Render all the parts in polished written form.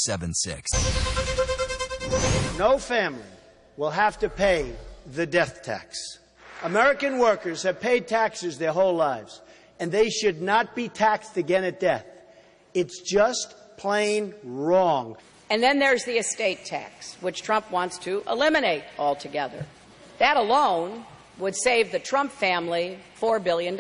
877-76. No family will have to pay the death tax. American workers have paid taxes their whole lives, and they should not be taxed again at death. It's just plain wrong. And then there's the estate tax, which Trump wants to eliminate altogether. That alone would save the Trump family $4 billion.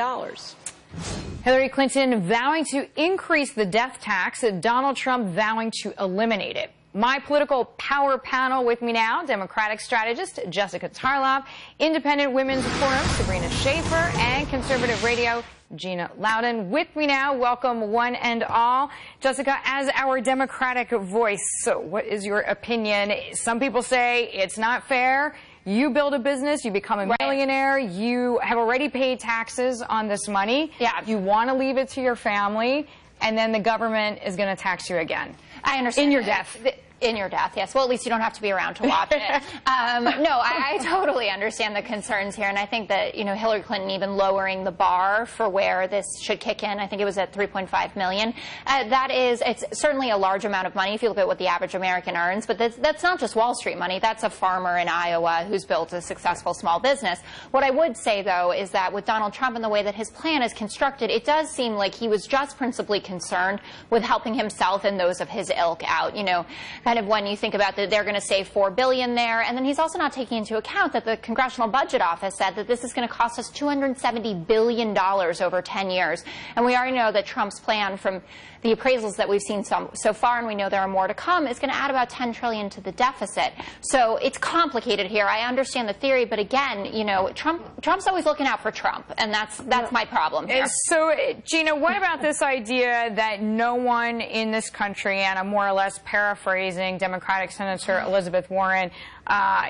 Hillary Clinton vowing to increase the death tax, Donald Trump vowing to eliminate it. My political power panel with me now, Democratic strategist Jessica Tarlov, Independent Women's Forum Sabrina Schaefer, and Conservative Radio Gina Loudon. With me now, welcome one and all. Jessica, as our Democratic voice, so what is your opinion? Some people say it's not fair. You build a business, you become a millionaire, you have already paid taxes on this money. Yeah. You want to leave it to your family, and then the government is going to tax you again. I understand. In your death. In your death, yes. Well, at least you don't have to be around to watch it. No, I totally understand the concerns here, and I think that, you know, Hillary Clinton even lowering the bar for where this should kick in, I think it was at $3.5 million. It's certainly a large amount of money if you look at what the average American earns, but that's not just Wall Street money. That's a farmer in Iowa who's built a successful small business. What I would say, though, is that with Donald Trump and the way that his plan is constructed, it does seem like he was just principally concerned with helping himself and those of his ilk out. You know, kind of when you think about that they're going to save $4 billion there, and then he's also not taking into account that the Congressional Budget Office said that this is going to cost us $270 billion over 10 years. And we already know that Trump's plan, from the appraisals that we've seen so far, and we know there are more to come, is going to add about $10 trillion to the deficit. So it's complicated here. I understand the theory, but again, you know, Trump's always looking out for Trump, and that's my problem here. So, Gina, what about this idea that no one in this country, and I'm more or less paraphrasing Democratic Senator Elizabeth Warren,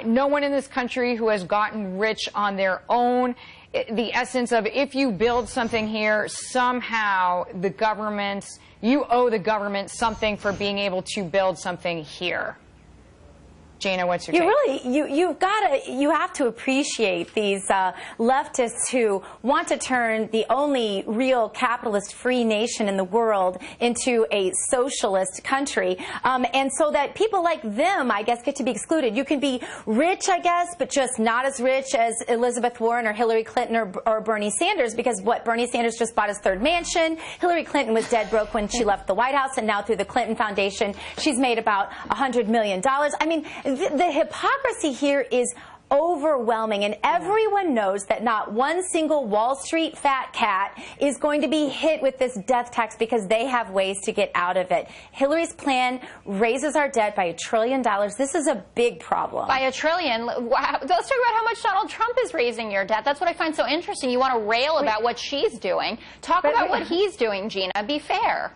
no one in this country who has gotten rich on their own, the essence of if you build something here, somehow the government, you owe the government something for being able to build something here. Gina, what's your take? You have to appreciate these leftists who want to turn the only real capitalist-free nation in the world into a socialist country, and so that people like them, I guess, get to be excluded. You can be rich, I guess, but just not as rich as Elizabeth Warren or Hillary Clinton or Bernie Sanders, because Bernie Sanders just bought his third mansion. Hillary Clinton was dead broke when she left the White House, and now through the Clinton Foundation, she's made about $100 million. I mean, the hypocrisy here is overwhelming, and everyone knows that not one single Wall Street fat cat is going to be hit with this death tax because they have ways to get out of it. Hillary's plan raises our debt by $1 trillion. This is a big problem. By $1 trillion? Let's talk about how much Donald Trump is raising your debt. That's what I find so interesting. You want to rail about what she's doing. Talk about what he's doing, Gina. Be fair.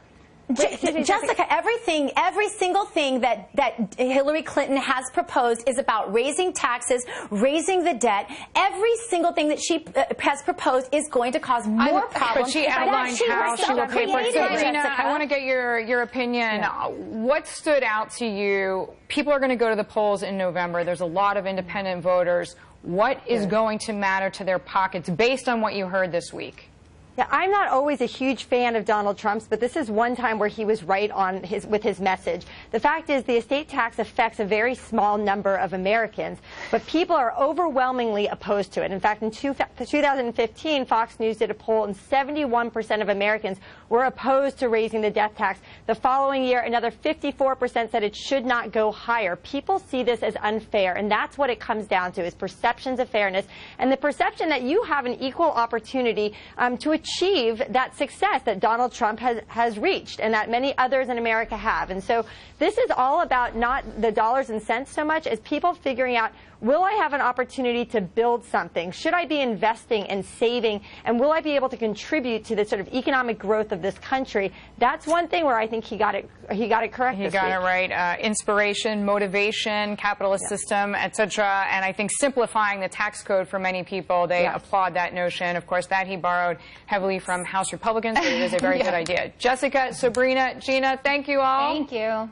Jessica, every single thing that Hillary Clinton has proposed is about raising taxes, raising the debt. Every single thing that she has proposed is going to cause more problems. But she outlined how she will pay for it. So, Gina, I want to get your opinion. Yeah. What stood out to you? People are going to go to the polls in November. There's a lot of independent voters. What is going to matter to their pockets based on what you heard this week? Yeah, I'm not always a huge fan of Donald Trump's, but this is one time where he was right on with his message. The fact is the estate tax affects a very small number of Americans, but people are overwhelmingly opposed to it. In fact, in 2015, Fox News did a poll, and 71% of Americans were opposed to raising the death tax. The following year, another 54% said it should not go higher. People see this as unfair, and that's what it comes down to, is perceptions of fairness and the perception that you have an equal opportunity to achieve that success that Donald Trump has reached and that many others in America have. And so this is all about not the dollars and cents so much as people figuring out, will I have an opportunity to build something? Should I be investing and saving? And will I be able to contribute to the sort of economic growth of this country? That's one thing where I think he got it correct this week. He got it right. Inspiration, motivation, capitalist system, etc. And I think simplifying the tax code for many people, they applaud that notion. Of course, that he borrowed heavily from House Republicans, but it is a very good idea. Jessica, Sabrina, Gina, thank you all. Thank you.